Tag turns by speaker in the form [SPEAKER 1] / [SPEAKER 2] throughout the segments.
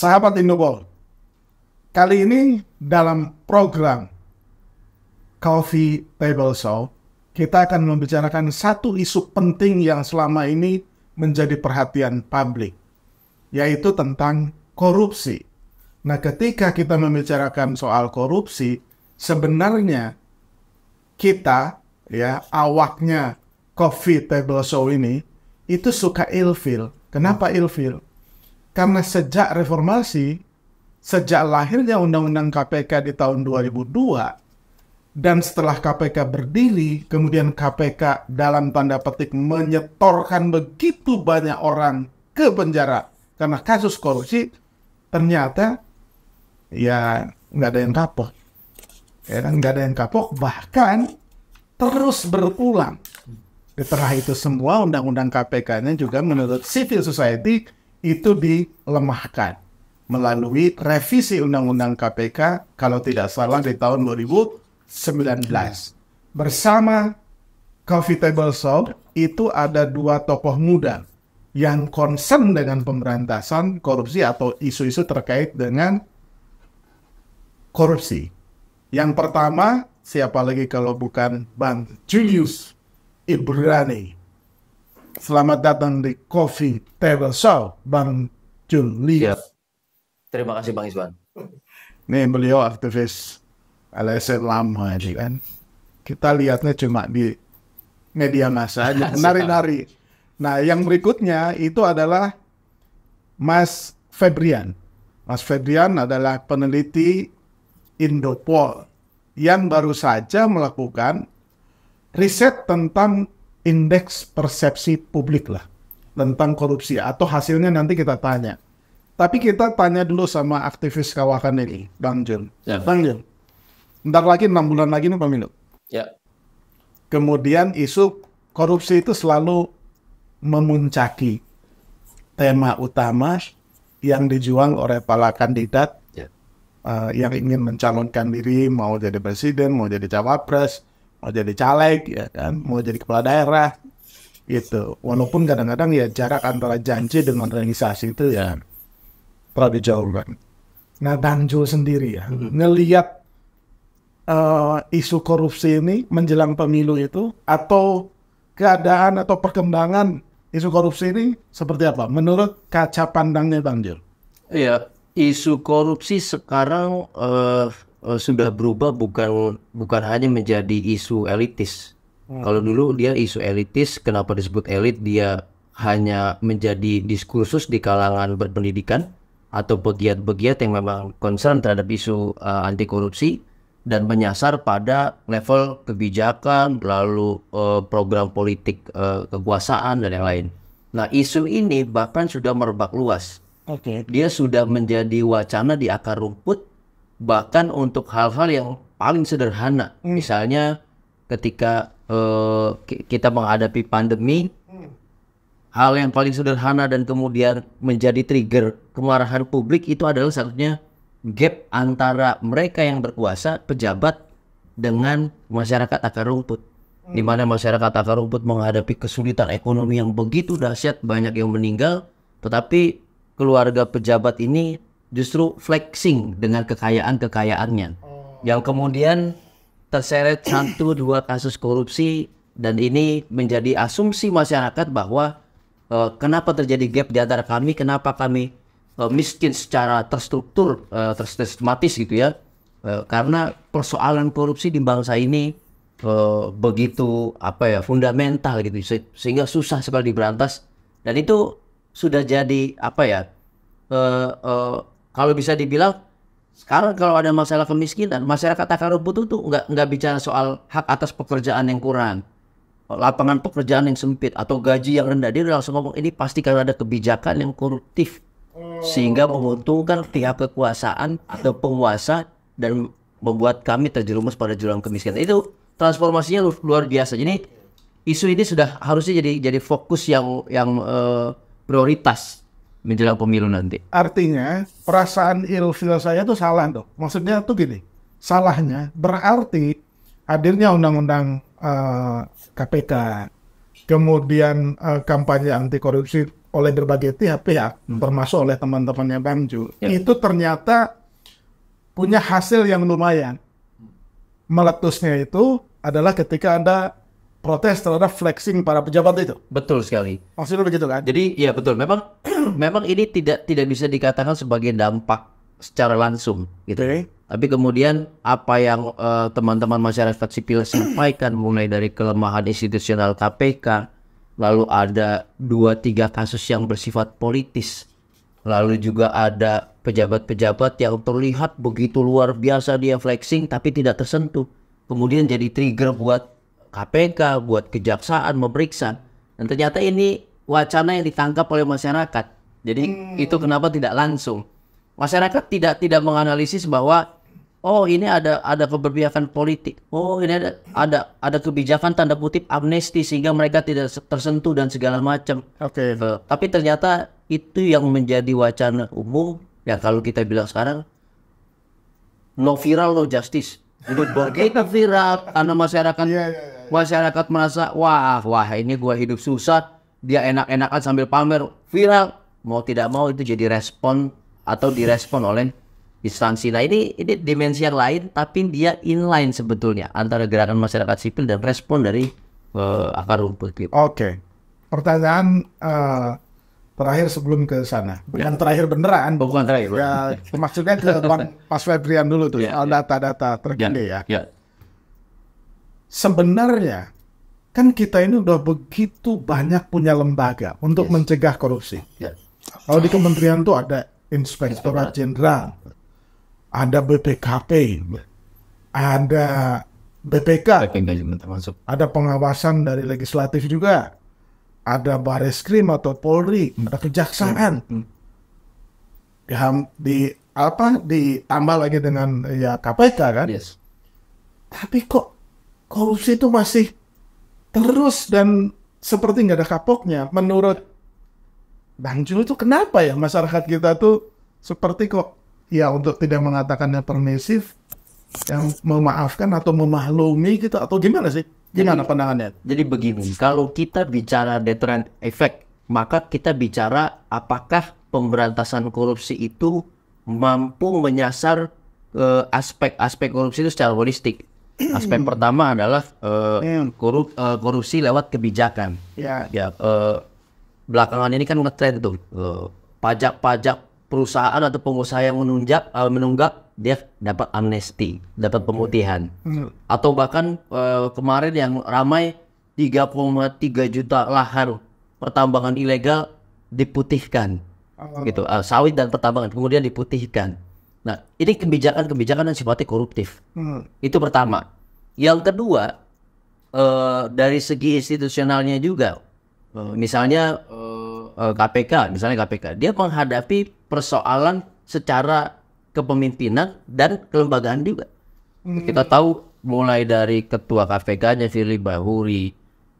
[SPEAKER 1] Sahabat Indobol, kali ini dalam program Coffee Table Show, kita akan membicarakan satu isu penting yang selama ini menjadi perhatian publik, yaitu tentang korupsi. Nah, ketika kita membicarakan soal korupsi, sebenarnya kita, awaknya Coffee Table Show ini, itu suka ilfil. Kenapa ilfil? Karena sejak reformasi, sejak lahirnya Undang-Undang KPK di tahun 2002, dan setelah KPK berdiri, kemudian KPK dalam tanda petik menyetorkan begitu banyak orang ke penjara karena kasus korupsi, ternyata nggak ada yang kapok. Nggak ada yang kapok, bahkan terus berulang. Di tengah itu semua, Undang-Undang KPK-nya juga menurut civil society itu dilemahkan melalui revisi Undang-Undang KPK kalau tidak salah di tahun 2019. Bersama Coffee Table Show itu ada dua tokoh muda yang concern dengan pemberantasan korupsi atau isu-isu terkait dengan korupsi. Yang pertama, siapa lagi kalau bukan Bang Julius Ibrani. Selamat datang di Coffee Table Show, Bang Julius.
[SPEAKER 2] Terima kasih Bang Iswan.
[SPEAKER 1] Nih beliau aktivis LSM lama kan. Kita lihatnya cuma di media massa aja, nari-nari. Nah, yang berikutnya itu adalah Mas Febrian. Mas Febrian adalah peneliti Indopol yang baru saja melakukan riset tentang indeks persepsi publik lah tentang korupsi, atau hasilnya nanti kita tanya. Tapi kita tanya dulu sama aktivis kawakan ini, Bang Jun.
[SPEAKER 2] Ya.
[SPEAKER 1] Bang Jun, bentar lagi 6 bulan lagi nih pemilu.
[SPEAKER 2] Ya.
[SPEAKER 1] Kemudian isu korupsi itu selalu memuncaki tema utama yang dijual oleh para kandidat yang ingin mencalonkan diri, mau jadi presiden, mau jadi cawapres, mau jadi caleg, mau jadi kepala daerah, gitu. Walaupun kadang-kadang jarak antara janji dengan realisasi itu terlalu jauh kan. Nah, Bang Jo sendiri ngelihat isu korupsi ini menjelang pemilu itu, atau keadaan atau perkembangan isu korupsi ini seperti apa menurut kaca pandangnya Bang Jo?
[SPEAKER 2] Iya, isu korupsi sekarang sudah berubah, bukan hanya menjadi isu elitis. Kalau dulu dia isu elitis, kenapa disebut elit? Dia hanya menjadi diskursus di kalangan berpendidikan atau pegiat-pegiat yang memang concern terhadap isu anti korupsi dan menyasar pada level kebijakan, lalu program politik kekuasaan dan yang lain. Nah, isu ini bahkan sudah merebak luas. Dia sudah menjadi wacana di akar rumput, bahkan untuk hal-hal yang paling sederhana. Misalnya ketika kita menghadapi pandemi, hal yang paling sederhana dan kemudian menjadi trigger kemarahan publik itu adalah satunya gap antara mereka yang berkuasa, pejabat, dengan masyarakat akar rumput. Di mana masyarakat akar rumput menghadapi kesulitan ekonomi yang begitu dahsyat, banyak yang meninggal, tetapi keluarga pejabat ini justru flexing dengan kekayaan-kekayaannya, yang kemudian terseret 1-2 kasus korupsi, dan ini menjadi asumsi masyarakat bahwa kenapa terjadi gap di antara kami, kenapa kami miskin secara terstruktur, tersistematis gitu ya, karena persoalan korupsi di bangsa ini begitu fundamental gitu, sehingga susah sekali diberantas, dan itu sudah jadi kalau bisa dibilang sekarang kalau ada masalah kemiskinan, masyarakat akar rumput itu nggak bicara soal hak atas pekerjaan yang kurang, lapangan pekerjaan yang sempit, atau gaji yang rendah. Dia langsung ngomong ini pasti karena ada kebijakan yang koruptif sehingga menguntungkan pihak kekuasaan atau penguasa dan membuat kami terjerumus pada jurang kemiskinan. Itu transformasinya luar biasa. Jadi isu ini sudah harusnya jadi fokus yang prioritas menjelang pemilu nanti.
[SPEAKER 1] Artinya perasaan ilfil saya tuh salah tuh. Maksudnya tuh gini, salahnya berarti hadirnya undang-undang KPK, kemudian kampanye anti korupsi oleh berbagai pihak, termasuk oleh teman-temannya Bang Ju, itu ternyata punya hasil yang lumayan. Meletusnya itu adalah ketika ada protes terhadap flexing para pejabat itu.
[SPEAKER 2] Betul sekali.
[SPEAKER 1] Maksudnya begitu kan?
[SPEAKER 2] Jadi ya betul. Memang ini tidak bisa dikatakan sebagai dampak secara langsung, gitu. Tapi kemudian apa yang teman-teman masyarakat sipil sampaikan, mulai dari kelemahan institusional KPK, lalu ada 2-3 kasus yang bersifat politis, lalu juga ada pejabat-pejabat yang terlihat begitu luar biasa dia flexing tapi tidak tersentuh, kemudian jadi trigger buat KPK, buat kejaksaan memeriksa, dan ternyata ini wacana yang ditangkap oleh masyarakat. Jadi itu kenapa tidak langsung. Masyarakat tidak menganalisis bahwa oh ini ada keberpihakan politik, oh ini ada kebijakan tanda kutip amnesti sehingga mereka tidak tersentuh dan segala macam.
[SPEAKER 1] Oke.
[SPEAKER 2] Tapi ternyata itu yang menjadi wacana umum ya, kalau kita bilang sekarang no viral no justice. Itu begitu viral karena masyarakat merasa wah ini gua hidup susah, dia enak-enakan sambil pamer, viral, mau tidak mau itu jadi respon atau direspon oleh instansi. Nah ini dimensi yang lain, tapi dia inline sebetulnya antara gerakan masyarakat sipil dan respon dari akar rumput gitu.
[SPEAKER 1] Oke. Pertanyaan terakhir sebelum ke sana. Bukan terakhir beneran.
[SPEAKER 2] Bukan terakhir.
[SPEAKER 1] Ya, maksudnya ke Mas Febrian dulu tuh, soal data-data terkini ya. Sebenarnya kan kita ini udah begitu banyak punya lembaga untuk mencegah korupsi. Kalau di kementerian tuh ada Inspektorat Jenderal, ada BPKP, ada BPK, ada pengawasan dari legislatif juga, ada Bareskrim atau Polri, ada kejaksaan. Ditambah lagi dengan ya KPK kan. Tapi kok korupsi itu masih terus dan seperti nggak ada kapoknya. Menurut Bang Ju itu kenapa ya masyarakat kita tuh seperti kok ya untuk tidak mengatakannya permisif, yang memaafkan atau memaklumi gitu, atau gimana sih? Gimana pandangannya?
[SPEAKER 2] Jadi begini, kalau kita bicara deterrent effect, maka kita bicara apakah pemberantasan korupsi itu mampu menyasar aspek-aspek korupsi itu secara holistik. Aspek pertama adalah korupsi lewat kebijakan. Belakangan ini kan ngetrend tuh pajak-pajak perusahaan atau pengusaha yang menunggak dia dapat amnesti, dapat pemutihan. Atau bahkan kemarin yang ramai 3,3 juta lahan pertambangan ilegal diputihkan, gitu, sawit dan pertambangan kemudian diputihkan. Nah ini kebijakan yang sifatnya koruptif. Itu pertama. Yang kedua, dari segi institusionalnya juga, misalnya KPK, dia menghadapi persoalan secara kepemimpinan dan kelembagaan juga. Kita tahu mulai dari ketua KPK-nya Firly Bahuri,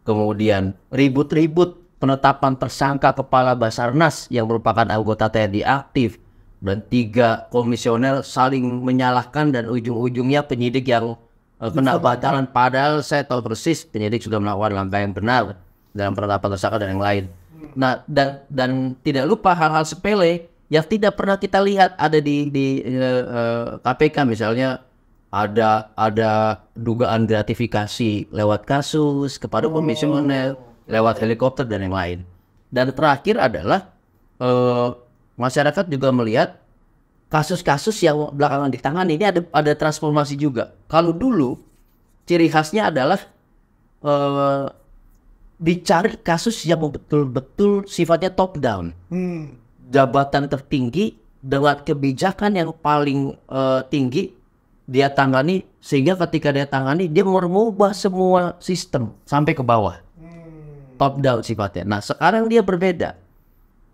[SPEAKER 2] kemudian ribut-ribut penetapan tersangka kepala Basarnas yang merupakan anggota TNI aktif, dan 3 komisioner saling menyalahkan dan ujung-ujungnya penyidik yang kena batalan, padahal saya tahu persis penyidik sudah melakukan langkah yang benar dalam penetapan tersangka dan yang lain. Nah dan tidak lupa hal-hal sepele yang tidak pernah kita lihat ada di KPK, misalnya ada dugaan gratifikasi lewat kasus kepada komisioner, lewat helikopter dan yang lain. Dan terakhir adalah masyarakat juga melihat kasus-kasus yang belakangan ditangani ini ada transformasi juga. Kalau dulu ciri khasnya adalah dicari kasus yang betul-betul sifatnya top down, jabatan tertinggi dengan kebijakan yang paling tinggi dia tangani, sehingga ketika dia tangani dia mengubah semua sistem sampai ke bawah, top down sifatnya. Nah sekarang dia berbeda,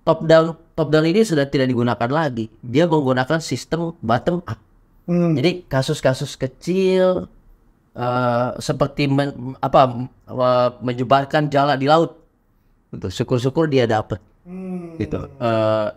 [SPEAKER 2] top down ini sudah tidak digunakan lagi, dia menggunakan sistem bottom up. Jadi kasus-kasus kecil seperti menyebarkan jala di laut, gitu. Syukur-syukur dia dapat, gitu.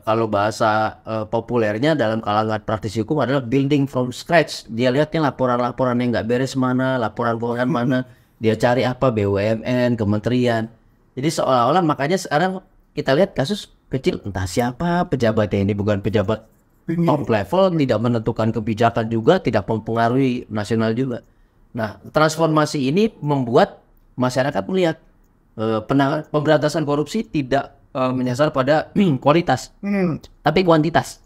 [SPEAKER 2] Kalau bahasa populernya dalam kalangan praktisi hukum adalah building from scratch. Dia lihatnya laporan-laporan yang nggak beres mana, laporan keuangan mana, dia cari apa, BUMN, kementerian. Jadi seolah-olah makanya sekarang kita lihat kasus kecil, entah siapa pejabatnya ini, bukan pejabat top level, tidak menentukan kebijakan juga, tidak mempengaruhi nasional juga. Nah, transformasi ini membuat masyarakat melihat pemberantasan korupsi tidak menyasar pada kualitas, tapi kuantitas.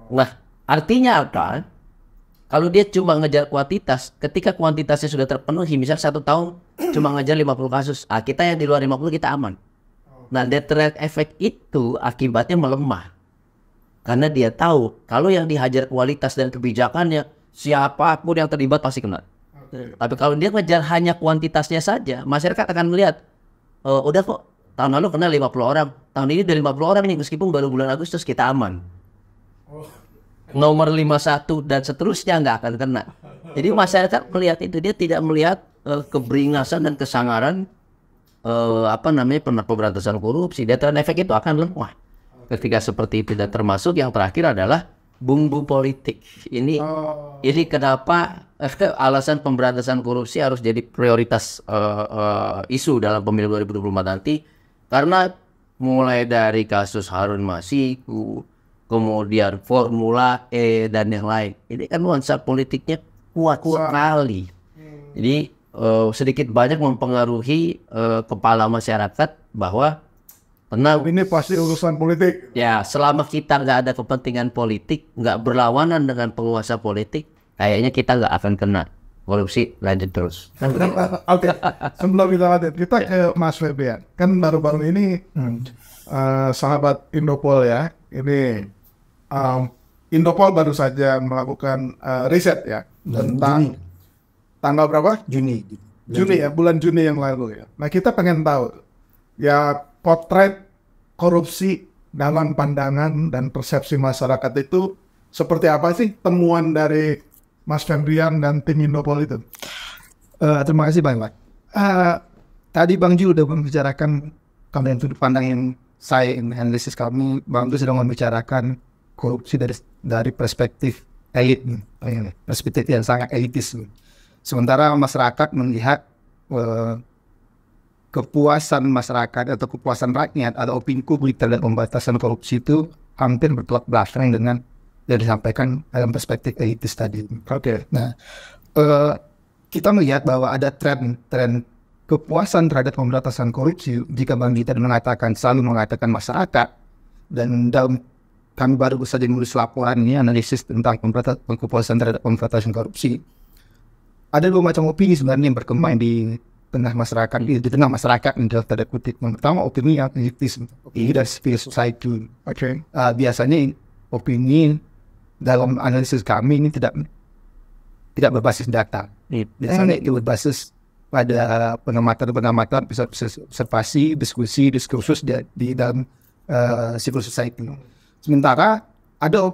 [SPEAKER 2] Nah, artinya apa? Kalau dia cuma ngejar kuantitas, ketika kuantitasnya sudah terpenuhi, misal 1 tahun cuma ngejar 50 kasus, kita yang di luar 50 kita aman. Nah, deterrent effect itu akibatnya melemah. Karena dia tahu kalau yang dihajar kualitas dan kebijakannya, siapapun yang terlibat pasti kena. Tapi kalau dia ngejar hanya kuantitasnya saja, masyarakat akan melihat, udah kok tahun lalu kena 50 orang, tahun ini dari 50 orang nih, meskipun baru bulan Agustus kita aman. Nomor 51 dan seterusnya nggak akan kena. Jadi masyarakat melihat itu, dia tidak melihat keberingasan dan kesangaran pemberantasan korupsi. Deterrent effect itu akan lemah ketika seperti itu. Dan termasuk yang terakhir adalah bumbu politik. Ini kenapa alasan pemberantasan korupsi harus jadi prioritas isu dalam pemilu 2024 nanti, karena mulai dari kasus Harun Masiku, kemudian Formula E dan yang lain, ini kan nuansa politiknya kuat sekali. Jadi sedikit banyak mempengaruhi kepala masyarakat bahwa tenang,
[SPEAKER 1] ini pasti urusan politik.
[SPEAKER 2] Ya, selama kita nggak ada kepentingan politik, nggak berlawanan dengan penguasa politik, kayaknya kita nggak akan kena korupsi, lanjut terus.
[SPEAKER 1] Oke, sebelum kita ke Mas Febian, kan baru-baru ini sahabat Indopol ya, ini Indopol baru saja melakukan riset ya tentang tanggal berapa? Juni ya, bulan Juni yang lalu ya. Nah, kita pengen tahu ya potret korupsi dalam pandangan dan persepsi masyarakat itu seperti apa sih temuan dari Mas Febrian dan tim Indopol itu?
[SPEAKER 3] Terima kasih Bang. Tadi Bang Ju sudah membicarakan kalau sudut pandang yang saya analisis kami, Bang Ju sedang membicarakan korupsi dari perspektif elit, perspektif yang sangat elitis. Sementara masyarakat melihat kepuasan masyarakat atau kepuasan rakyat atau opini publik terhadap pembatasan korupsi itu hampir bertolak belakang dengan yang disampaikan dalam perspektif elitis tadi.
[SPEAKER 1] Oke.
[SPEAKER 3] Nah, kita melihat bahwa ada tren kepuasan terhadap pemberantasan korupsi jika Bang Dita selalu mengatakan masyarakat, dan dalam kami baru saja menulis laporan ini analisis tentang kepuasan terhadap pemberantasan korupsi. Ada 2 macam opini sebenarnya yang berkembang di tengah masyarakat, di tengah masyarakat yang dalam tanda kutip. Yang pertama opini yang elitis, opini dari civil society.
[SPEAKER 1] Oke.
[SPEAKER 3] Biasanya opini dalam analisis kami ini tidak berbasis data. Biasanya itu berbasis pada pengamatan, observasi, diskursus di dalam civil society. Sementara ada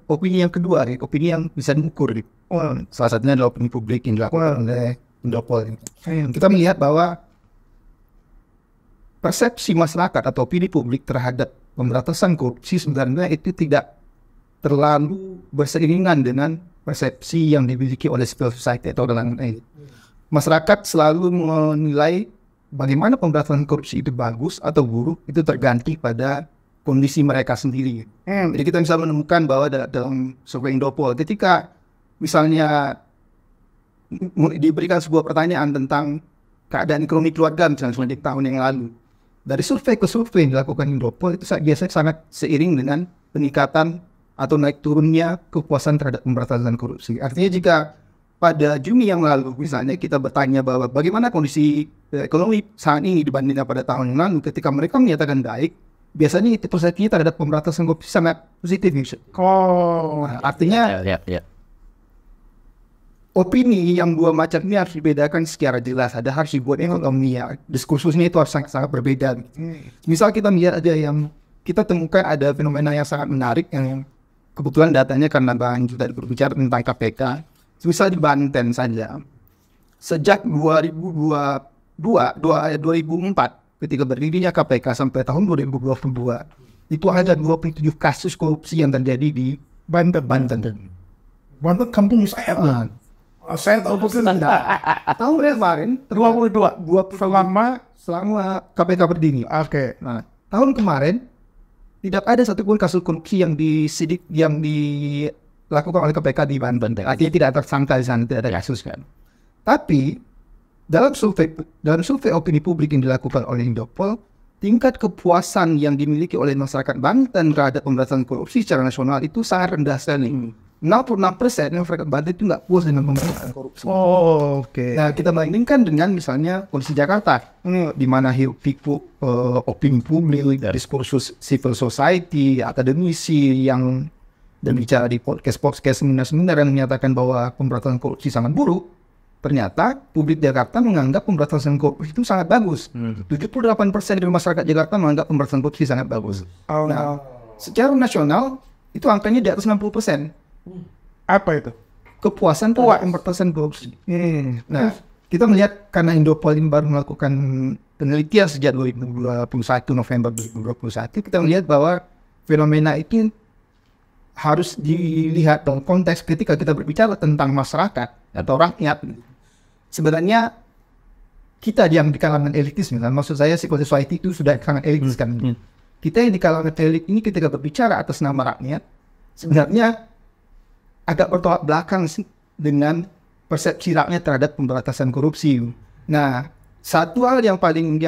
[SPEAKER 3] opini yang kedua, opini yang bisa diukur. Salah satunya adalah opini publik yang dilakukan oleh Indopol. Kita melihat bahwa persepsi masyarakat atau opini publik terhadap pemberantasan korupsi sebenarnya itu tidak terlalu berseiringan dengan persepsi yang dimiliki oleh civil society atau dengan masyarakat selalu menilai bagaimana pemberantasan korupsi itu bagus atau buruk itu tergantung pada kondisi mereka sendiri. Jadi kita bisa menemukan bahwa dalam survei Indopol, ketika misalnya diberikan sebuah pertanyaan tentang keadaan ekonomi keluarga misalnya di tahun yang lalu, dari survei ke survei yang dilakukan Indopol itu biasanya sangat seiring dengan peningkatan atau naik turunnya kepuasan terhadap pemberantasan korupsi. Artinya jika pada Juni yang lalu misalnya kita bertanya bahwa bagaimana kondisi ekonomi saat ini dibandingkan pada tahun yang lalu, ketika mereka menyatakan baik, biasanya itu persepsinya terhadap pemberantasan korupsi sangat positif. Artinya opini yang 2 macam ini harus dibedakan secara jelas. Ada harus dibuat ekonomi ya. Diskursusnya itu harus sangat berbeda. Misal kita melihat ada yang kita temukan ada fenomena yang sangat menarik yang kebetulan datanya karena Bang juga berbicara tentang KPK. Misal di Banten saja, sejak 2004 ketika berdirinya KPK sampai tahun 2022 itu ada 27 kasus korupsi yang terjadi di Banten.
[SPEAKER 1] Banten kampung saya. Saya tahu persis.
[SPEAKER 3] Tahun kemarin
[SPEAKER 1] 22
[SPEAKER 3] selama KPK berdiri.
[SPEAKER 1] Oke.
[SPEAKER 3] Nah, tahun kemarin tidak ada satupun kasus korupsi yang dilakukan oleh KPK di Banten. Artinya tidak tersangka di sana, tidak ada kasus kan. Tapi dalam survei opini publik yang dilakukan oleh Indopol, tingkat kepuasan yang dimiliki oleh masyarakat Banten terhadap pemberantasan korupsi secara nasional itu sangat rendah sekali. 66% masyarakat Banten itu nggak puas dengan pemberantasan korupsi.
[SPEAKER 1] Oh, oke.
[SPEAKER 3] Nah, kita bandingkan dengan misalnya kondisi Jakarta, di mana hiruk pikuk opini publik, diskursus civil society, akademisi yang berbicara di podcast seminar-seminar yang menyatakan bahwa pemberantasan korupsi sangat buruk. Ternyata publik Jakarta menganggap pemberantasan korupsi itu sangat bagus. 78% dari masyarakat Jakarta menganggap pemberantasan korupsi sangat bagus. Nah, secara nasional itu angkanya di atas 60%.
[SPEAKER 1] Apa itu?
[SPEAKER 3] Kepuasan terhadap pemberantasan korupsi. Nah, kita melihat karena Indopol ini baru melakukan penelitian sejak 2021, November 2021, kita melihat bahwa fenomena itu harus dilihat dalam konteks ketika kita berbicara tentang masyarakat atau rakyat. Sebenarnya kita yang di kalangan elitis, misalnya, maksud saya civil society itu sudah sangat elitis kan. Kita yang di kalangan elit ini ketika berbicara atas nama rakyat, sebenarnya agak bertolak belakang dengan persepsi rakyat terhadap pemberantasan korupsi. Nah, satu hal yang paling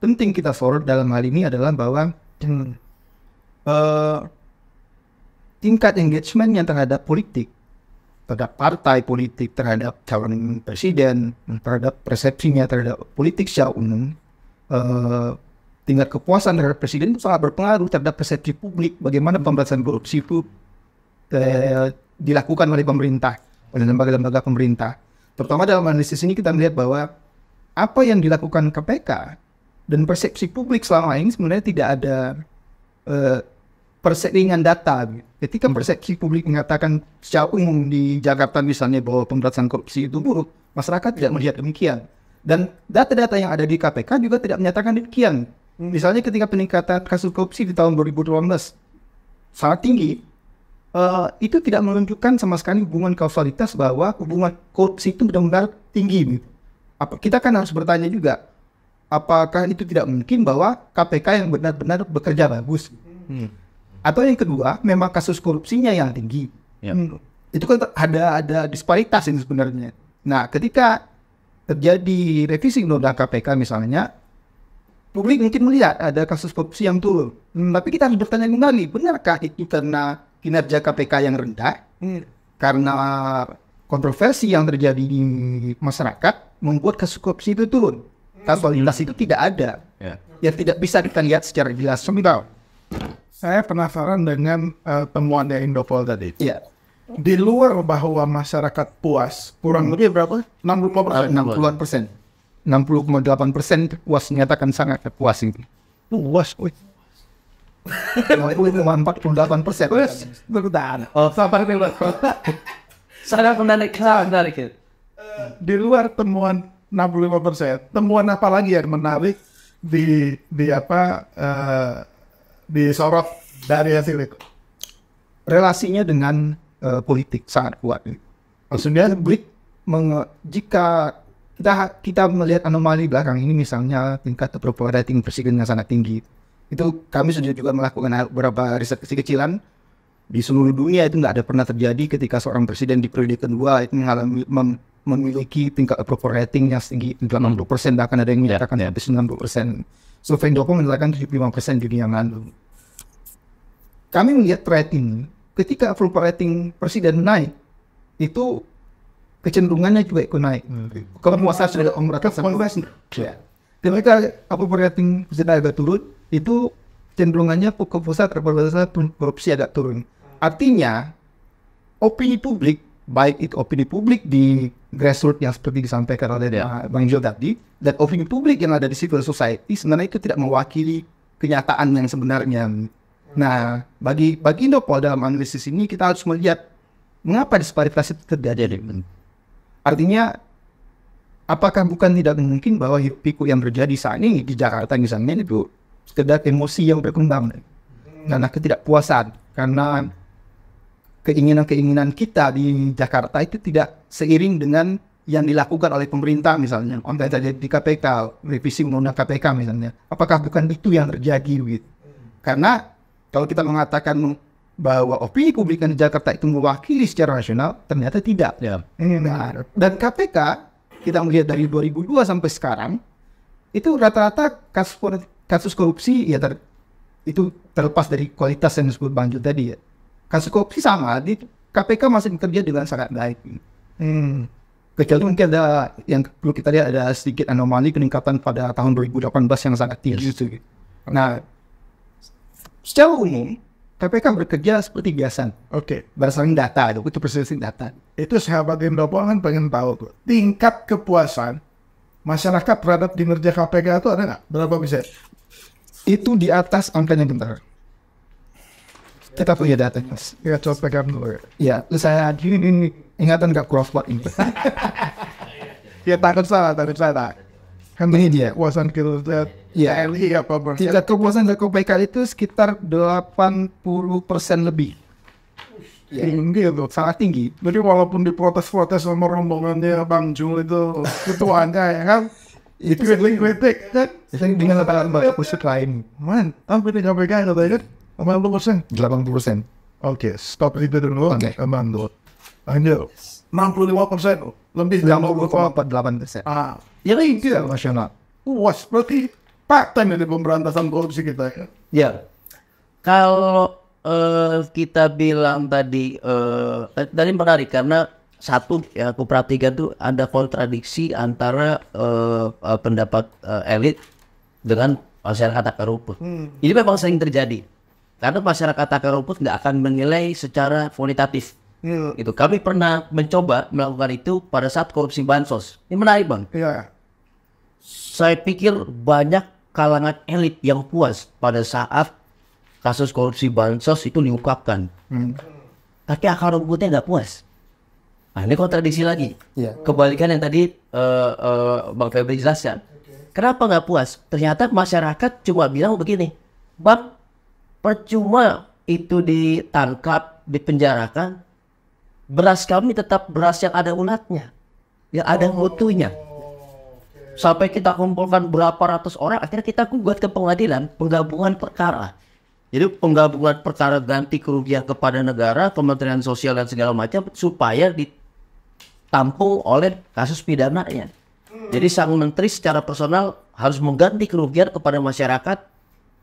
[SPEAKER 3] penting kita sorot dalam hal ini adalah bahwa tingkat engagementnya terhadap politik, terhadap partai politik, terhadap calon presiden, terhadap persepsinya terhadap politik secara umum, tingkat kepuasan terhadap presiden itu sangat berpengaruh terhadap persepsi publik bagaimana pemberantasan korupsi itu dilakukan oleh pemerintah, oleh lembaga-lembaga pemerintah. Terutama dalam analisis ini kita melihat bahwa apa yang dilakukan KPK dan persepsi publik selama ini sebenarnya tidak ada perseiringan data. Ketika persepsi publik mengatakan secara umum di Jakarta misalnya bahwa pemberantasan korupsi itu buruk, masyarakat tidak melihat demikian. Dan data-data yang ada di KPK juga tidak menyatakan demikian. Misalnya ketika peningkatan kasus korupsi di tahun 2018 sangat tinggi, itu tidak menunjukkan sama sekali hubungan kausalitas bahwa hubungan korupsi itu benar-benar tinggi. Kita kan harus bertanya juga, apakah itu tidak mungkin bahwa KPK yang benar-benar bekerja bagus? Atau yang kedua, memang kasus korupsinya yang tinggi. Itu kan ada disparitas ini sebenarnya. Nah, ketika terjadi revisi undang-undang KPK misalnya, publik mungkin melihat ada kasus korupsi yang turun. Tapi kita harus bertanya kembali, benarkah itu karena kinerja KPK yang rendah? Karena kontroversi yang terjadi di masyarakat membuat kasus korupsi itu turun. Kausalitas itu tidak ada. Yang tidak bisa kita lihat secara jelas.
[SPEAKER 1] Saya penasaran dengan temuannya Indopol tadi.
[SPEAKER 3] Iya.
[SPEAKER 1] Di luar bahwa masyarakat puas, kurang lebih berapa?
[SPEAKER 3] 60%. 60,8% puas, menyatakan sangat puas ini.
[SPEAKER 1] Puas, wih.
[SPEAKER 3] 48%.
[SPEAKER 1] Bentar. Sabar nih, Mas.
[SPEAKER 2] Saya menarik.
[SPEAKER 1] Di luar temuan 65%, temuan apa lagi yang menarik disorot dari hasil itu?
[SPEAKER 3] Relasinya dengan politik sangat kuat. Maksudnya jika kita melihat anomali belakang ini, misalnya tingkat approval rating presiden yang sangat tinggi, itu kami sudah juga melakukan beberapa riset kecil-kecilan di seluruh dunia. Itu nggak ada pernah terjadi ketika seorang presiden di periode kedua itu memiliki tingkat approval rating yang setinggi 80%, bahkan ada yang menyatakan habis 90%. Survei Indopol menyatakan 75% di dunia yang lalu. Kami melihat rating ketika approval rating presiden naik, itu kecenderungannya juga ikut naik. Kepuasan sudah pemberantasan. Ketika approval rating presiden agak turun, itu cenderungannya kepuasan terhadap korupsi agak turun. Artinya opini publik, baik itu opini publik di grassroots yang seperti disampaikan oleh Bang Jo tadi, dan opini publik yang ada di civil society, sebenarnya itu tidak mewakili kenyataan yang sebenarnya. Nah, bagi Indopol dalam analisis ini kita harus melihat mengapa disparitas itu terjadi. Artinya, apakah bukan tidak mungkin bahwa hiruk pikuk yang terjadi saat ini di Jakarta misalnya itu sekedar emosi yang berkembang, karena ketidakpuasan, karena keinginan-keinginan kita di Jakarta itu tidak seiring dengan yang dilakukan oleh pemerintah misalnya, konten tadi di KPK, revisi undang-undang KPK misalnya, apakah bukan itu yang terjadi gitu? Karena kalau kita mengatakan bahwa opini publik di Jakarta itu mewakili secara nasional, ternyata tidak.
[SPEAKER 2] Ya.
[SPEAKER 3] Nah, dan KPK kita melihat dari 2002 sampai sekarang itu rata-rata kasus korupsi ya itu terlepas dari kualitas yang disebut Bang Jul tadi ya. Kasus korupsi sama di KPK masih bekerja dengan sangat baik. Kecuali mungkin ada yang perlu kita lihat, ada sedikit anomali peningkatan pada tahun 2018 yang sangat tinggi itu. Nah, secara umum KPK bekerja seperti biasa.
[SPEAKER 1] Oke.
[SPEAKER 3] Berdasarkan data itu berdasarkan data.
[SPEAKER 1] Itu sahabat Indopo kan pengen tahu tuh. Tingkat kepuasan masyarakat terhadap kinerja KPK itu ada nggak? Berapa persen?
[SPEAKER 3] Itu di atas angkanya bentar. Kita punya data, Mas.
[SPEAKER 1] Ya, coba pegang dulu.
[SPEAKER 3] Ya, saya ini ingatan nggak crossword ini.
[SPEAKER 1] Ya, takut salah. Kan
[SPEAKER 3] Ini dia.
[SPEAKER 1] kepuasan kinerja
[SPEAKER 3] Ya.
[SPEAKER 1] TNI apa persen?
[SPEAKER 3] Tingkat kepuasan dari KPK itu sekitar 80% lebih. Ya,
[SPEAKER 1] Tinggi itu.
[SPEAKER 3] sangat tinggi.
[SPEAKER 1] Jadi walaupun diprotes-protes sama rombongannya Bang Jul itu ketuanya ya kan, itu kritik kan,
[SPEAKER 3] Dengan lembaga khusus lain,
[SPEAKER 1] man, tapi di KPK katanya kan 80%.
[SPEAKER 3] 80%.
[SPEAKER 1] Oke, stop itu dulu.
[SPEAKER 3] Oke.
[SPEAKER 1] Aman dulu. Lanjut. 65% lebih dari
[SPEAKER 3] 60,48%.
[SPEAKER 1] ya tinggi ya.
[SPEAKER 3] Nasional.
[SPEAKER 1] Puas, berarti paten ini pemberantasan korupsi kita ya.
[SPEAKER 2] Ya, kalau kita bilang tadi menarik karena satu ya aku perhatikan tuh ada kontradiksi antara pendapat elit dengan masyarakat akar rumput. Ini memang sering terjadi karena masyarakat akar rumput nggak akan menilai secara kualitatif. Itu kami pernah mencoba melakukan itu pada saat korupsi bansos. Ini menarik bang.
[SPEAKER 1] Iya.
[SPEAKER 2] Saya pikir banyak kalangan elit yang puas pada saat kasus korupsi bansos itu diungkapkan. Tapi akar rumputnya nggak puas. Nah ini kontradiksi lagi.
[SPEAKER 3] Iya.
[SPEAKER 2] Kebalikan yang tadi Bang Febri jelaskan. Kenapa nggak puas? Ternyata masyarakat cuma bilang begini, Bang, percuma itu ditangkap, dipenjarakan, beras kami tetap beras yang ada ulatnya, yang ada mutunya. Sampai kita kumpulkan berapa ratus orang, akhirnya kita gugat ke pengadilan penggabungan perkara. Jadi penggabungan perkara ganti kerugian kepada negara, Kementerian Sosial dan segala macam supaya ditampung oleh kasus pidananya. Jadi sang menteri secara personal harus mengganti kerugian kepada masyarakat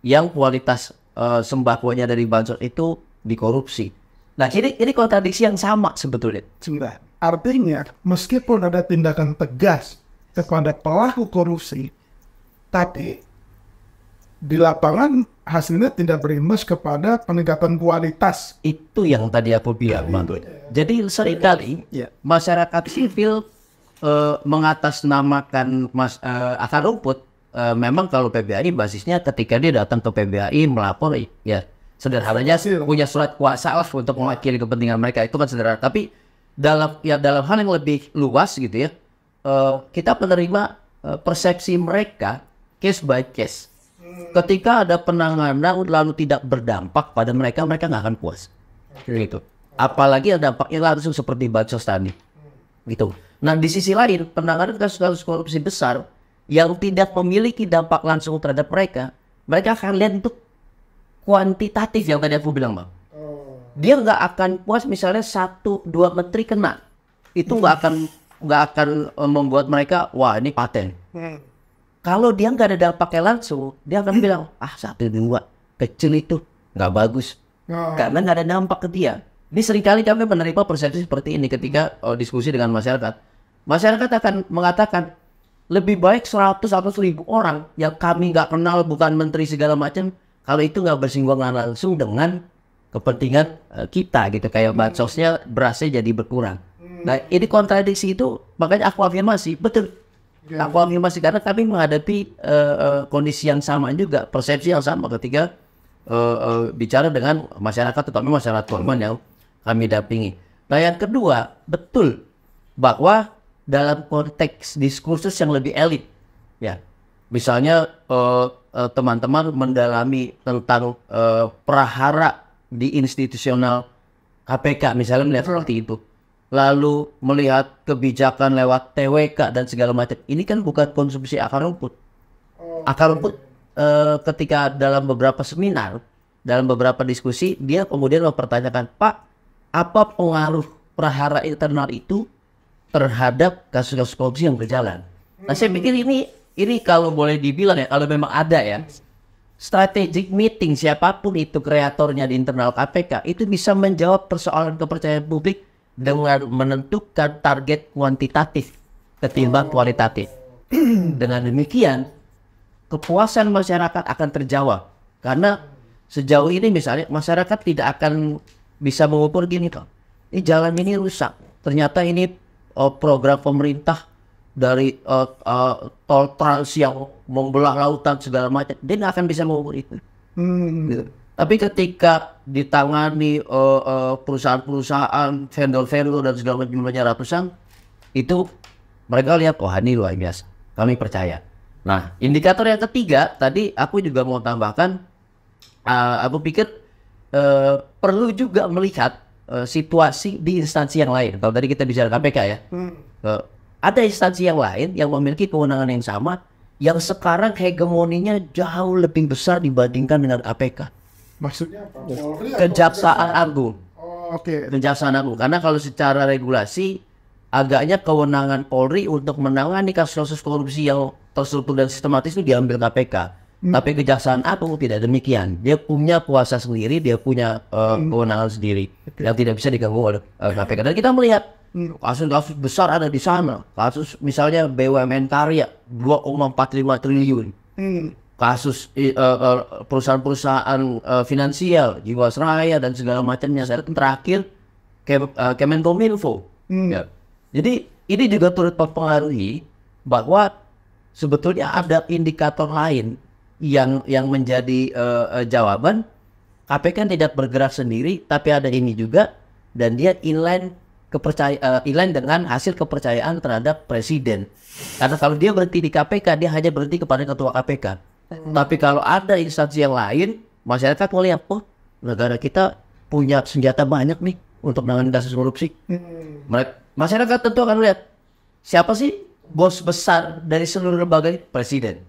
[SPEAKER 2] yang kualitas sembakonya dari bansos itu dikorupsi. Nah ini kontradiksi yang sama sebetulnya.
[SPEAKER 1] Sebentar. Artinya, meskipun ada tindakan tegas kepada pelaku korupsi, tapi di lapangan hasilnya tidak berimbas kepada peningkatan kualitas.
[SPEAKER 2] Itu yang tadi aku bilang, Bang. Jadi seringkali masyarakat sipil mengatasnamakan akar rumput. Memang kalau PBAI basisnya ketika dia datang ke PBAI melapor, ya sederhananya punya surat kuasa lah untuk mewakili kepentingan mereka, itu kan sederhana. Tapi dalam hal yang lebih luas gitu ya, kita menerima persepsi mereka case by case. Ketika ada penanganan lalu tidak berdampak pada mereka nggak akan puas. Gitu. Apalagi ada dampaknya langsung seperti bansos tadi. Gitu. Nah di sisi lain penanganan kasus-kasus korupsi besar yang tidak memiliki dampak langsung terhadap mereka akan lihat itu kuantitatif yang tadi aku bilang, Bang. Dia nggak akan puas misalnya 1-2 menteri kena. Itu nggak akan membuat mereka wah ini paten. Kalau dia nggak ada dampaknya langsung, dia akan bilang 1-2 kecil itu nggak bagus. Karena nggak ada dampak ke dia. Ini seringkali kami menerima persepsi seperti ini ketika diskusi dengan masyarakat. Masyarakat akan mengatakan lebih baik 100 atau 1000 orang yang kami nggak kenal, bukan menteri segala macam, kalau itu nggak bersinggungan langsung dengan kepentingan kita gitu, kayak bansosnya berasnya jadi berkurang. Nah ini kontradiksi itu, makanya aku afirmasi betul. Aku afirmasi karena kami menghadapi kondisi yang sama juga, persepsi yang sama ketika bicara dengan masyarakat, terutama masyarakat korban yang kami dampingi. Nah yang kedua, betul bahwa dalam konteks diskursus yang lebih elit, ya, misalnya teman-teman mendalami tentang prahara di institusional KPK, misalnya melihat seperti itu, lalu melihat kebijakan lewat TWK dan segala macam. Ini kan bukan konsumsi akar rumput. Akar rumput ketika dalam beberapa seminar, dalam beberapa diskusi, dia kemudian mempertanyakan, Pak, apa pengaruh prahara internal itu terhadap kasus-kasus korupsi yang berjalan? Nah, saya pikir ini kalau boleh dibilang ya, kalau memang ada ya, strategic meeting siapapun itu kreatornya di internal KPK itu bisa menjawab persoalan kepercayaan publik dengan menentukan target kuantitatif ketimbang kualitatif. Dengan demikian, kepuasan masyarakat akan terjawab. Karena sejauh ini misalnya masyarakat tidak akan bisa mengukur gini toh. Ini jalan ini rusak. Ternyata ini program pemerintah dari tol trans yang membelah lautan segala macam. Dia nggak akan bisa mengukur itu. Gitu. Tapi ketika ditangani perusahaan-perusahaan, vendor-vendor dan segala macam jumlahnya ratusan, itu mereka lihat, wah ini luar biasa, kami percaya. Nah, indikator yang ketiga, tadi aku juga mau tambahkan, aku pikir perlu juga melihat situasi di instansi yang lain. Kalau tadi kita bicara KPK ya, ada instansi yang lain yang memiliki kewenangan yang sama, yang sekarang hegemoninya jauh lebih besar dibandingkan dengan KPK.
[SPEAKER 1] Maksudnya apa?
[SPEAKER 2] Kejaksaan Agung.
[SPEAKER 1] Oke.
[SPEAKER 2] Kejaksaan Agung. Karena kalau secara regulasi agaknya kewenangan Polri untuk menangani kasus-kasus korupsi yang terstruktur dan sistematis itu diambil KPK. Tapi Kejaksaan Agung tidak demikian. Dia punya kuasa sendiri, dia punya kewenangan sendiri yang tidak bisa diganggu oleh KPK. Dan kita melihat kasus-kasus besar ada di sana. Kasus misalnya BUMN Karya 2,45 triliun. Kasus perusahaan-perusahaan finansial, Jiwasraya dan segala macamnya. Saya terakhir Kemenkominfo. Ya. Jadi ini juga turut mempengaruhi bahwa sebetulnya ada indikator lain yang menjadi jawaban. KPK tidak bergerak sendiri, tapi ada ini juga, dan dia inline dengan hasil kepercayaan terhadap presiden. Karena kalau dia berhenti di KPK, dia hanya berhenti kepada ketua KPK. Tapi kalau ada instansi yang lain, masyarakat melihat, oh negara kita punya senjata banyak nih untuk menangani kasus korupsi. Masyarakat tentu akan lihat, siapa sih bos besar dari seluruh lembaga ini? Presiden.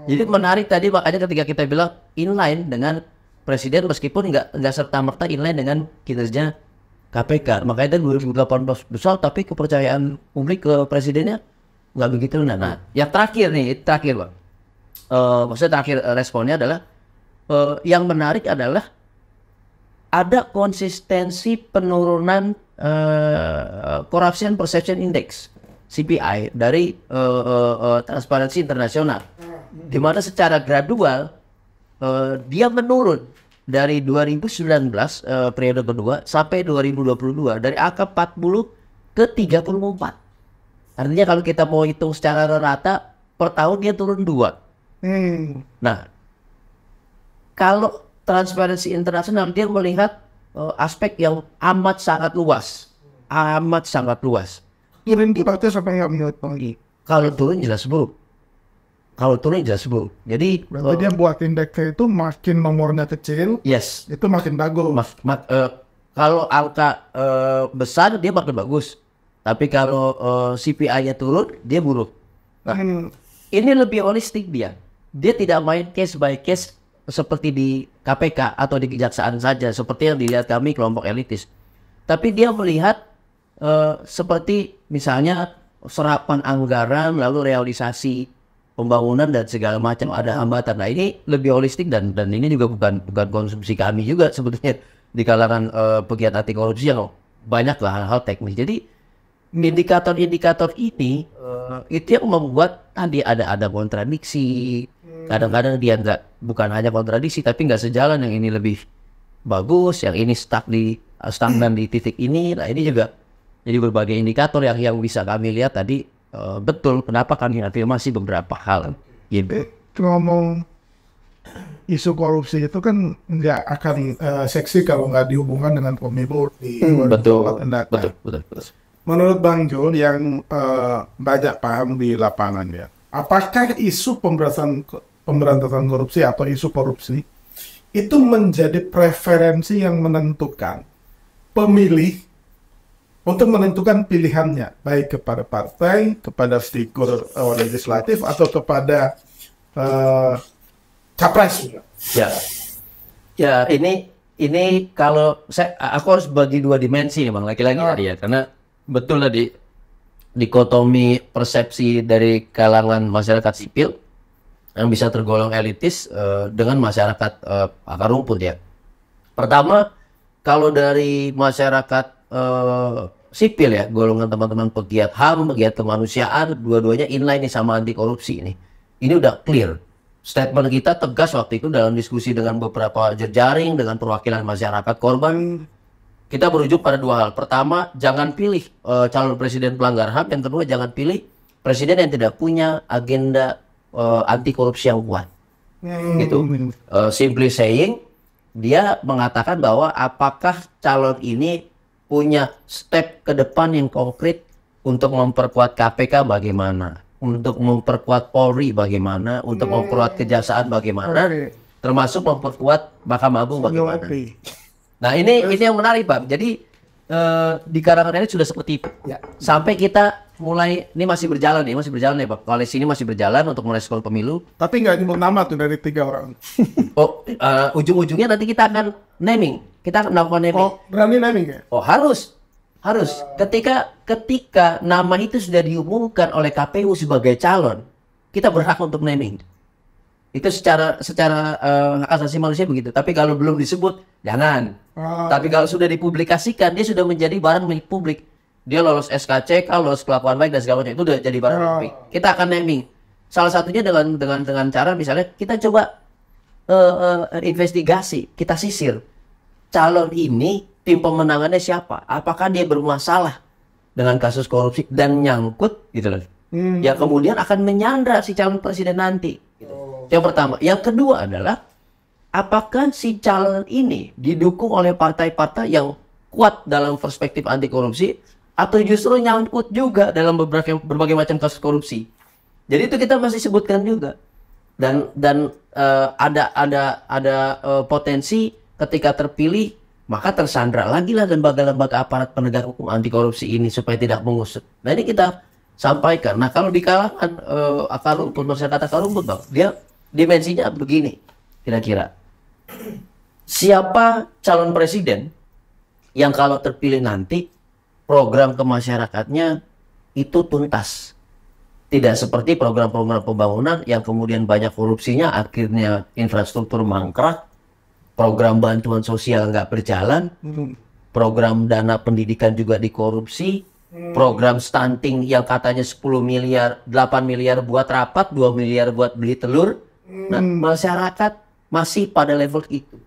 [SPEAKER 2] Jadi menarik tadi, makanya ketika kita bilang inline dengan presiden, meskipun nggak serta-merta inline dengan kinerja KPK. Makanya 2018 besar, tapi kepercayaan publik ke presidennya nggak begitu. Nah, yang terakhir Bang. Maksudnya terakhir responnya adalah yang menarik adalah ada konsistensi penurunan Corruption Perception Index CPI dari Transparansi Internasional, di mana secara gradual dia menurun dari 2019 periode kedua sampai 2022 dari angka 40 ke 34. Artinya kalau kita mau hitung secara rata per tahun dia turun 2. Nah, kalau Transparansi Internasional dia melihat aspek yang amat sangat luas.
[SPEAKER 1] Ini berarti sampai nggak menurut lagi.
[SPEAKER 2] Kalau turun jelas buruk. Jadi
[SPEAKER 1] Berarti dia buat indeksnya itu makin nomornya kecil,
[SPEAKER 2] yes,
[SPEAKER 1] itu makin bagus.
[SPEAKER 2] kalau angka besar dia makin bagus. Tapi kalau CPI-nya turun dia buruk. Nah, ini lebih holistik dia. Dia tidak main case by case seperti di KPK atau di kejaksaan saja, seperti yang dilihat kami kelompok elitis. Tapi dia melihat seperti misalnya serapan anggaran, lalu realisasi pembangunan dan segala macam ada hambatan. Nah, ini lebih holistik dan ini juga bukan konsumsi kami juga sebetulnya di kalangan pegiat anti korupsi yang banyak lah hal-hal teknis. Jadi indikator-indikator ini itu yang membuat tadi ada kontradiksi. Kadang-kadang dia bukan hanya kontradiksi, tapi nggak sejalan. Yang ini lebih bagus, yang ini stagnan di titik ini. Nah, ini juga jadi berbagai indikator yang bisa kami lihat tadi. Betul, kenapa kami afirmasi beberapa hal. Gitu.
[SPEAKER 1] Ngomong isu korupsi itu kan nggak akan seksi kalau nggak dihubungkan dengan pemilu di 2024 mendatang.
[SPEAKER 2] Betul.
[SPEAKER 1] Menurut Bang Jul yang banyak paham di lapangan ya, apakah isu pemberantasan korupsi atau isu korupsi itu menjadi preferensi yang menentukan pemilih untuk menentukan pilihannya, baik kepada partai, kepada figur legislatif, atau kepada capres juga.
[SPEAKER 2] Ya, ya ini kalau aku harus bagi dua dimensi nih Bang, lagi-lagi tadi ya, karena betul tadi dikotomi persepsi dari kalangan masyarakat sipil yang bisa tergolong elitis dengan masyarakat akar rumput ya. Pertama, kalau dari masyarakat sipil ya, golongan teman-teman pegiat HAM, pegiat kemanusiaan, dua-duanya inline nih sama anti korupsi ini. Ini udah clear. Statement kita tegas waktu itu dalam diskusi dengan beberapa jejaring, dengan perwakilan masyarakat korban. Kita berujung pada dua hal. Pertama, jangan pilih calon presiden pelanggar HAM. Yang kedua, jangan pilih presiden yang tidak punya agenda anti korupsi yang kuat. Gitu. Simply saying, dia mengatakan bahwa apakah calon ini punya step ke depan yang konkret untuk memperkuat KPK bagaimana, untuk memperkuat Polri bagaimana, untuk memperkuat kejaksaan bagaimana, termasuk memperkuat Mahkamah Agung bagaimana. Nah ini yang menarik Pak. Jadi di kalangan ini sudah seperti itu. Ya. Sampai kita mulai, ini masih berjalan ya Pak. Koalisi ini masih berjalan untuk merespon pemilu.
[SPEAKER 1] Tapi nggak nyebut nama tuh dari 3 orang.
[SPEAKER 2] Oh, ujung-ujungnya nanti kita akan naming. Kita akan melakukan naming.
[SPEAKER 1] Oh, berani naming ya?
[SPEAKER 2] Oh, harus. Ketika nama itu sudah diumumkan oleh KPU sebagai calon, kita berhak untuk naming. Itu secara hak asasi manusia begitu. Tapi kalau belum disebut, jangan. Tapi kalau sudah dipublikasikan, dia sudah menjadi barang milik publik. Dia lolos SKCK, lolos kelakuan baik dan segala macam, itu udah jadi barang publik. Kita akan naming. Salah satunya dengan cara misalnya kita coba investigasi, kita sisir. Calon ini tim pemenangannya siapa? Apakah dia bermasalah dengan kasus korupsi dan nyangkut gitu loh. Yang kemudian akan menyandra si calon presiden nanti. Gitu. Yang pertama, yang kedua adalah apakah si calon ini didukung oleh partai-partai yang kuat dalam perspektif anti korupsi atau justru nyangkut juga dalam berbagai macam kasus korupsi. Jadi itu kita masih sebutkan juga. Dan ada potensi ketika terpilih maka tersandra lagi lah lembaga-lembaga aparat penegak hukum anti korupsi ini supaya tidak mengusut. Nah ini kita sampaikan. Nah kalau di kalangan akar rumput, masyarakat akar rumput Bang, dia dimensinya begini kira-kira. Siapa calon presiden yang kalau terpilih nanti program kemasyarakatnya itu tuntas. Tidak seperti program-program pembangunan yang kemudian banyak korupsinya, akhirnya infrastruktur mangkrak, program bantuan sosial nggak berjalan, program dana pendidikan juga dikorupsi, program stunting yang katanya 10 miliar, 8 miliar buat rapat, 2 miliar buat beli telur. Nah, masyarakat masih pada level itu.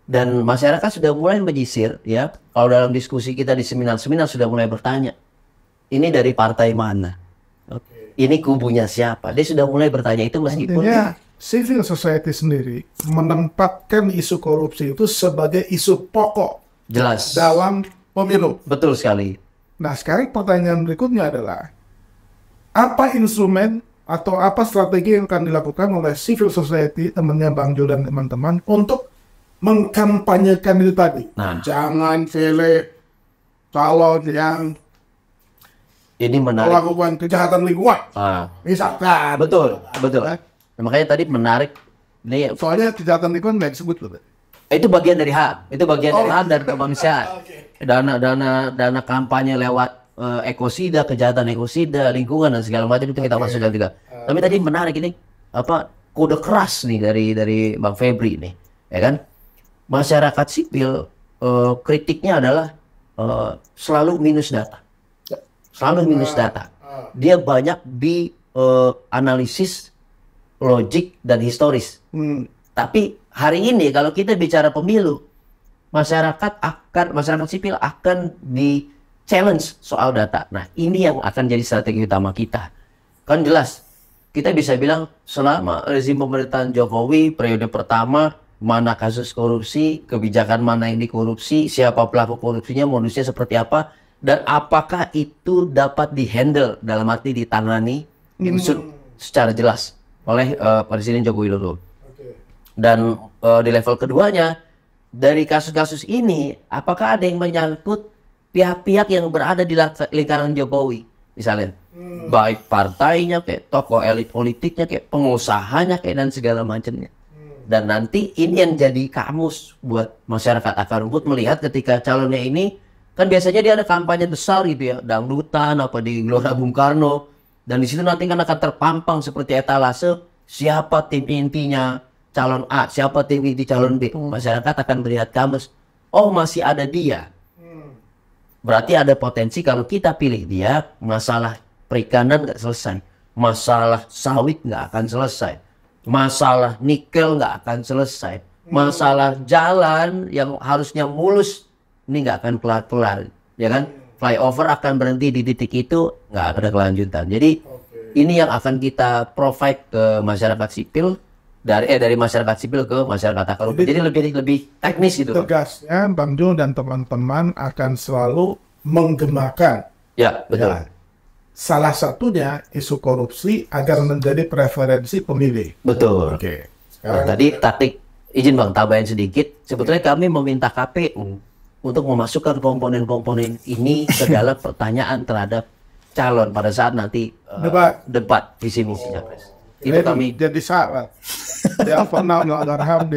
[SPEAKER 2] Dan masyarakat sudah mulai menyisir, ya. Kalau dalam diskusi kita di seminar-seminar sudah mulai bertanya, ini dari partai mana? Ini kubunya siapa? Dia sudah mulai bertanya itu meskipun...
[SPEAKER 1] Artinya, civil society sendiri menempatkan isu korupsi itu sebagai isu pokok.
[SPEAKER 2] Jelas.
[SPEAKER 1] Dalam pemilu.
[SPEAKER 2] Betul sekali.
[SPEAKER 1] Nah, sekarang pertanyaan berikutnya adalah, apa instrumen atau apa strategi yang akan dilakukan oleh civil society, temannya Bang Jul dan teman-teman, untuk mengkampanyekan itu tadi?
[SPEAKER 2] Nah.
[SPEAKER 1] Jangan pilih calon yang
[SPEAKER 2] ini menarik.
[SPEAKER 1] melakukan kejahatan lingkungan. Misalkan.
[SPEAKER 2] Betul. Nah, makanya tadi menarik. Ini,
[SPEAKER 1] soalnya kejahatan lingkungan nggak disebut loh.
[SPEAKER 2] Itu bagian dari HAM. Itu bagian dari HAM dan kemanusiaan. Dana kampanye lewat ekosida, kejahatan ekosida, lingkungan dan segala macam itu kita masukkan juga. Tapi tadi menarik ini kode keras nih dari Bang Febri nih, ya kan? Masyarakat sipil kritiknya adalah selalu minus data. Dia banyak di analisis logik dan historis. Tapi hari ini kalau kita bicara pemilu, masyarakat sipil akan di challenge soal data. Nah, ini yang akan jadi strategi utama kita. Kan jelas, kita bisa bilang selama rezim pemerintahan Jokowi periode pertama, mana kasus korupsi, kebijakan mana yang dikorupsi, siapa pelaku korupsinya, modusnya seperti apa, dan apakah itu dapat dihandle, dalam arti ditangani, diusut secara jelas oleh Presiden Joko Widodo. Dan di level keduanya, dari kasus-kasus ini, apakah ada yang menyangkut pihak-pihak yang berada di lingkaran Jokowi, misalnya baik partainya, kayak tokoh elit politiknya, kayak pengusahanya, kayak dan segala macamnya. Dan nanti ini yang jadi kamus buat masyarakat akar rumput melihat ketika calonnya ini, kan biasanya dia ada kampanye besar gitu ya, dangdutan apa di Gelora Bung Karno, dan di situ nanti kan akan terpampang seperti etalase siapa tim intinya calon A, siapa tim inti calon B. Masyarakat akan melihat kamus, oh masih ada dia. Berarti ada potensi kalau kita pilih dia, masalah perikanan nggak selesai, masalah sawit nggak akan selesai, masalah nikel nggak akan selesai, masalah jalan yang harusnya mulus ini nggak akan kelar-kelar, ya kan? Flyover akan berhenti di titik itu, nggak ada kelanjutan. Jadi ini yang akan kita provide ke masyarakat sipil, dari masyarakat sipil ke masyarakat akar rumput. Jadi lebih teknis gitu.
[SPEAKER 1] Tegasnya Bang Jul dan teman-teman akan selalu menggemakan.
[SPEAKER 2] Ya, betul.
[SPEAKER 1] Ya, salah satunya isu korupsi agar menjadi preferensi pemilih.
[SPEAKER 2] Betul.
[SPEAKER 1] Oke.
[SPEAKER 2] Nah, tadi taktik, izin Bang tambahin sedikit. Sebetulnya kami meminta KPU untuk memasukkan komponen-komponen ini ke dalam pertanyaan terhadap calon pada saat nanti debat visi misi capres. Itu kami
[SPEAKER 1] jadi syarat. Dia pernah melanggar HAM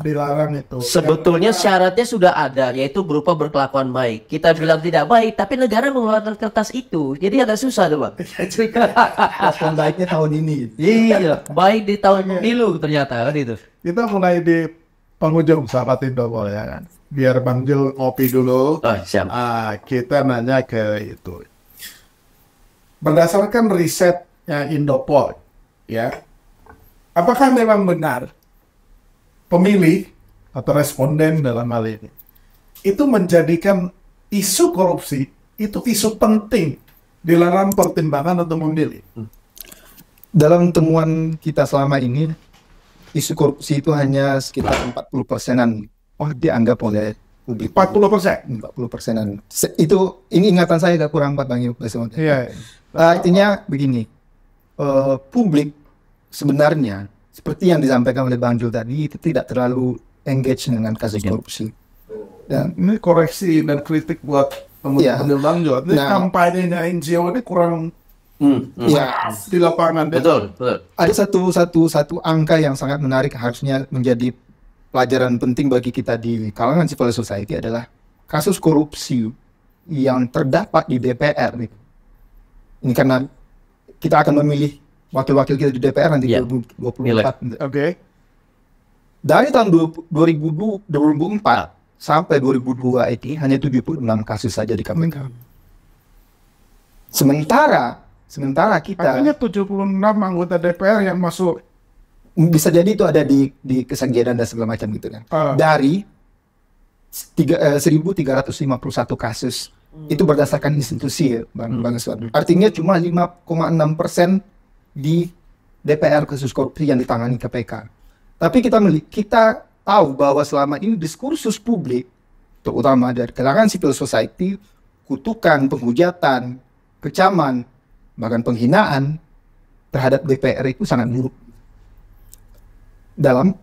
[SPEAKER 1] dilarang itu.
[SPEAKER 2] sebetulnya syaratnya sudah ada, yaitu berupa berkelakuan baik. Kita bilang tidak baik, tapi negara mengeluarkan kertas itu, jadi agak susah tuh Bang.
[SPEAKER 3] Respon baiknya tahun ini.
[SPEAKER 2] Iya, baik di tahun pemilu ternyata kan itu.
[SPEAKER 1] Kita mulai di penghujung sahabat Indopo ya kan. Biar Bang Jul ngopi dulu.
[SPEAKER 2] Oh, siap.
[SPEAKER 1] Kita nanya ke itu. Berdasarkan risetnya Indopol, ya, apakah memang benar pemilih atau responden dalam hal ini itu menjadikan isu korupsi itu isu penting di dalam pertimbangan untuk memilih?
[SPEAKER 3] Dalam temuan kita selama ini, isu korupsi itu hanya sekitar 40%-an dianggap oleh publik.
[SPEAKER 1] 40%?
[SPEAKER 3] 40%-an. Ini ingatan saya agak kurang 4 Bang Yus.
[SPEAKER 1] Iya.
[SPEAKER 3] Artinya begini, publik sebenarnya seperti yang disampaikan oleh Bang Jul tadi itu tidak terlalu engage dengan kasus korupsi. Dan
[SPEAKER 1] Ini koreksi dan kritik buat teman-teman Bang Jul. Ini kampanyenya NGO ini kurang
[SPEAKER 3] ya,
[SPEAKER 1] di lapangan.
[SPEAKER 2] Betul, betul.
[SPEAKER 3] ada satu angka yang sangat menarik harusnya menjadi pelajaran penting bagi kita di kalangan civil society adalah kasus korupsi yang terdapat di DPR. Ini karena kita akan memilih wakil-wakil kita di DPR nanti 2024.
[SPEAKER 1] Oke.
[SPEAKER 3] Dari tahun 2004 sampai 2002 ini hanya 76 kasus saja di KPK. Sementara kita
[SPEAKER 1] Artinya 76 anggota DPR yang masuk.
[SPEAKER 3] bisa jadi itu ada di kesekjenan dan segala macam gitu kan. Dari 1.351 kasus itu berdasarkan institusi ya, Bang Suad. Artinya cuma 5,6% di DPR kasus korupsi yang ditangani KPK. Tapi kita tahu bahwa selama ini diskursus publik, terutama dari kalangan civil society, kutukan, penghujatan, kecaman, bahkan penghinaan terhadap DPR itu sangat buruk dalam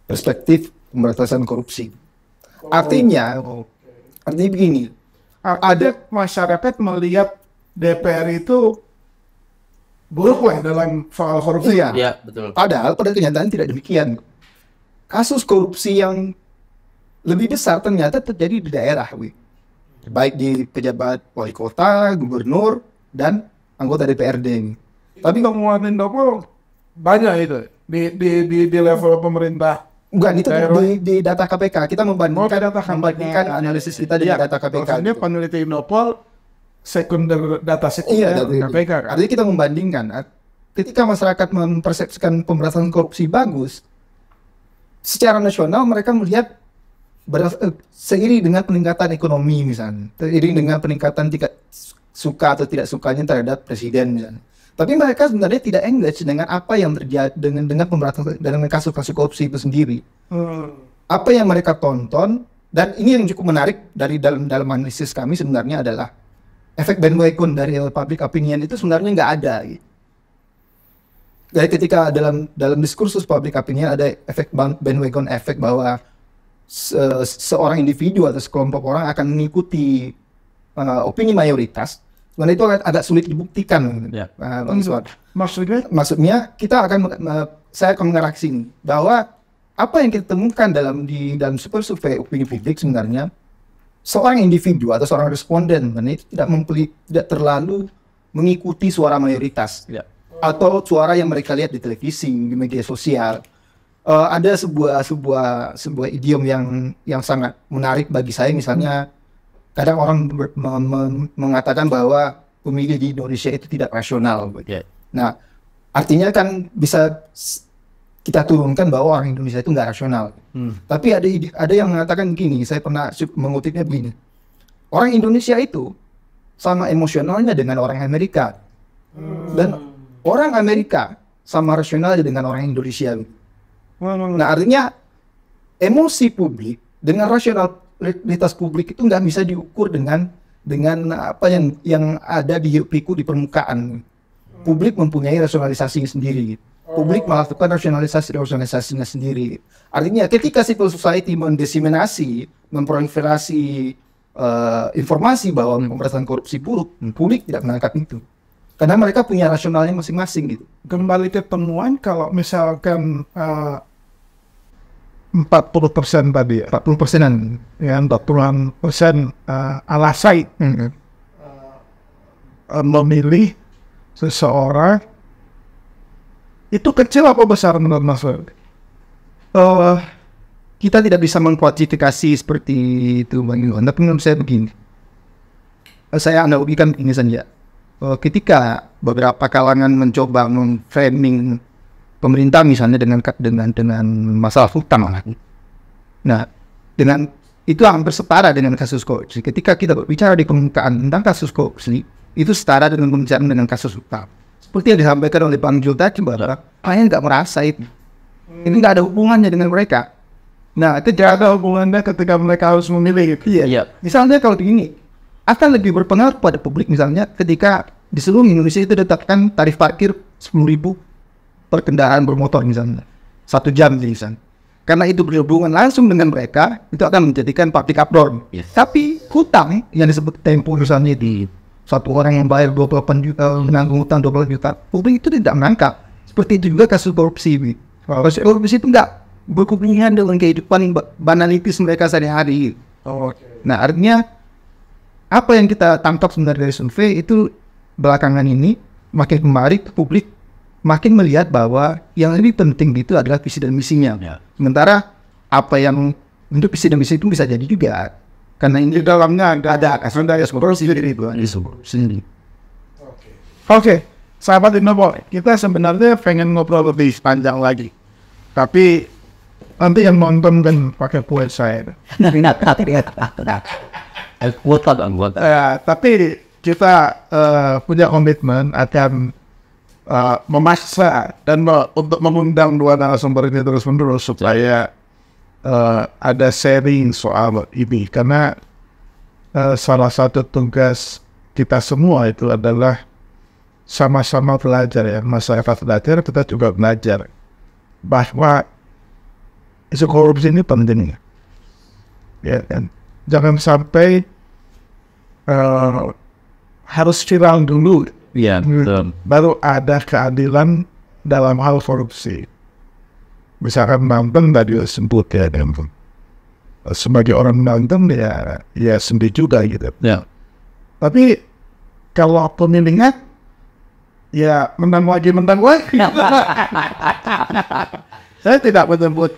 [SPEAKER 3] perspektif pemberantasan korupsi. Artinya begini,
[SPEAKER 1] Ada masyarakat melihat DPR itu buruk lah dalam soal korupsi ya.
[SPEAKER 2] Iya, betul.
[SPEAKER 3] Padahal pada kenyataan tidak demikian. Kasus korupsi yang lebih besar ternyata terjadi di daerah, baik di pejabat wali kota, gubernur, dan anggota DPRD.
[SPEAKER 1] Tapi temuan Indopo banyak itu di level pemerintah.
[SPEAKER 3] Bukan, itu di data KPK. Kita membandingkan analisis kita dengan data KPK.
[SPEAKER 1] Ini peneliti Indopol sekunder data sekunder KPK kan?
[SPEAKER 3] Artinya kita membandingkan. Ketika masyarakat mempersepsikan pemberantasan korupsi bagus, secara nasional mereka melihat seiring dengan peningkatan ekonomi misalnya, seiring dengan peningkatan tingkat suka atau tidak sukanya terhadap presiden misalnya. Tapi mereka sebenarnya tidak engage dengan apa yang terjadi dengan pemberantasan dengan kasus-kasus korupsi itu sendiri. Apa yang mereka tonton, dan ini yang cukup menarik dari dalam analisis kami sebenarnya adalah efek bandwagon dari public opinion itu sebenarnya nggak ada. Jadi ketika dalam diskursus public opinion ada efek bandwagon efek bahwa seorang individu atau sekelompok orang akan mengikuti opini mayoritas, sebenarnya itu agak sulit dibuktikan.
[SPEAKER 2] Ya.
[SPEAKER 3] Bang Iswan.
[SPEAKER 1] Maksudnya
[SPEAKER 3] Kita akan saya akan mengoreksi bahwa apa yang kita temukan dalam survei opini publik sebenarnya seorang individu atau seorang responden itu tidak terlalu mengikuti suara mayoritas atau suara yang mereka lihat di televisi, di media sosial. Ada sebuah idiom yang sangat menarik bagi saya, misalnya kadang orang mengatakan bahwa pemilih di Indonesia itu tidak rasional. Nah, artinya kan bisa kita turunkan bahwa orang Indonesia itu nggak rasional. Tapi ada yang mengatakan gini, saya pernah mengutipnya begini. Orang Indonesia itu sama emosionalnya dengan orang Amerika. Dan orang Amerika sama rasionalnya dengan orang Indonesia. Nah, artinya emosi publik dengan rasionalitas publik itu nggak bisa diukur dengan apa yang ada di hiruk-pikuk di permukaan. Publik mempunyai rasionalisasi sendiri. Publik melakukan rasionalisasinya sendiri. Artinya ketika civil society mendesiminasi, memproliferasi informasi bahwa pemberantasan korupsi buruk, publik tidak menangkap itu. Karena mereka punya rasionalnya masing-masing gitu.
[SPEAKER 1] Kembali ke temuan, kalau misalkan 40% tadi,
[SPEAKER 3] 40%-an.
[SPEAKER 1] ya 40% alasai memilih seseorang, itu kecil apa besar menurut Mas Ferdi?
[SPEAKER 3] Kita tidak bisa mengkuantifikasi seperti itu, Bang Ilham. Tapi menurut saya begini, saya analogikan ini saja. Ketika beberapa kalangan mencoba memframing pemerintah misalnya dengan masalah hutang, nah dengan itu hampir setara dengan kasus korupsi. Ketika kita berbicara di permukaan tentang kasus korupsi, itu setara dengan pembicaraan dengan kasus hutang. Seperti yang disampaikan oleh Bang Jul tadi, bahwa kalian nggak merasa itu. Ini nggak ada hubungannya dengan mereka.
[SPEAKER 1] Nah, itu tidak ada hubungannya ketika mereka harus memilih.
[SPEAKER 2] Iya.
[SPEAKER 3] Misalnya kalau begini, akan lebih berpengaruh pada publik misalnya ketika di seluruh Indonesia itu ditetapkan tarif parkir 10.000 per kendaraan bermotor misalnya. 1 jam misalnya. Karena itu berhubungan langsung dengan mereka, itu akan menjadikan public uproar.
[SPEAKER 2] Yes.
[SPEAKER 3] Tapi hutang yang disebut tempo misalnya di satu orang yang bayar 28 juta menanggung hutang 12 juta, publik itu tidak menangkap. Seperti itu juga kasus korupsi. Kasus korupsi itu tidak berhubungan dengan kehidupan banalitis mereka sehari-hari. Nah, artinya apa yang kita tangkap sebenarnya dari survei itu belakangan ini makin kemari publik makin melihat bahwa yang lebih penting itu adalah visi dan misinya. Sementara apa yang untuk visi dan misi itu bisa jadi juga karena ini
[SPEAKER 1] Di dalamnya ada
[SPEAKER 3] korupsi sendiri.
[SPEAKER 1] Oke, sahabat Innovo, kita sebenarnya pengen ngobrol lebih panjang lagi. Tapi nanti yang nonton kan pakai kuat saya. Tapi kita punya komitmen akan memaksa dan untuk mengundang dua narasumber ini terus-menerus supaya ada sharing soal ini. Karena salah satu tugas kita semua itu adalah sama-sama belajar ya. Masyarakat belajar, kita juga belajar bahwa isu korupsi ini penting ya kan. Jangan sampai harus viral dulu baru ada keadilan dalam hal korupsi. Misalkan Banten tadi sebut ya, sebagai orang Banten ya sedih juga gitu. Tapi kalau pemilihan ya menang lagi. Saya tidak menyebut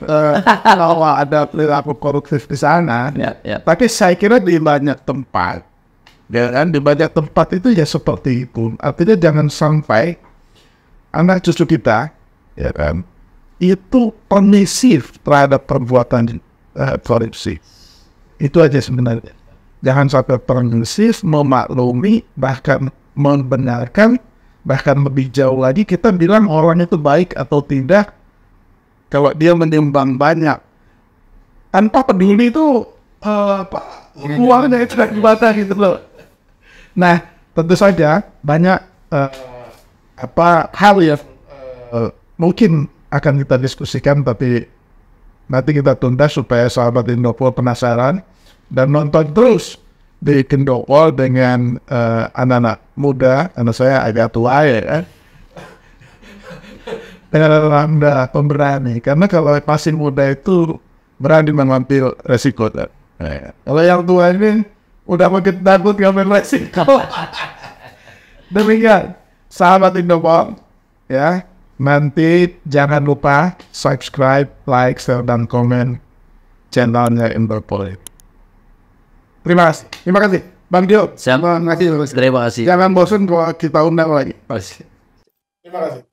[SPEAKER 1] bahwa ada perilaku koruptif di sana, tapi saya kira di banyak tempat, ya kan, di banyak tempat itu ya seperti itu. Artinya jangan sampai anak cucu kita, ya kan, itu permisif terhadap perbuatan korupsi. Itu aja sebenarnya. Jangan sampai permisif, memaklumi, bahkan membenarkan, bahkan lebih jauh lagi kita bilang orang itu baik atau tidak kalau dia menyumbang banyak, tanpa peduli itu uangnya itu gimana gitu loh. Nah, tentu saja banyak hal yang mungkin akan kita diskusikan, tapi nanti kita tunda supaya sahabat Indovo penasaran dan nonton terus di Kendopol dengan anak-anak muda, anak saya agak tua ya kan. Anda pemberani, karena kalau masih muda itu berani mengambil resiko. Kalau yang tua ini udah makin takut ngambil resiko. Demikian, sahabat Indopol, ya. Nanti jangan lupa subscribe, like, share, dan komen channelnya Indopol. Terima kasih, Bang Dio.
[SPEAKER 2] Terima kasih.
[SPEAKER 1] Jangan bosan kalau kita undang lagi.
[SPEAKER 2] Terima kasih.
[SPEAKER 1] Terima kasih.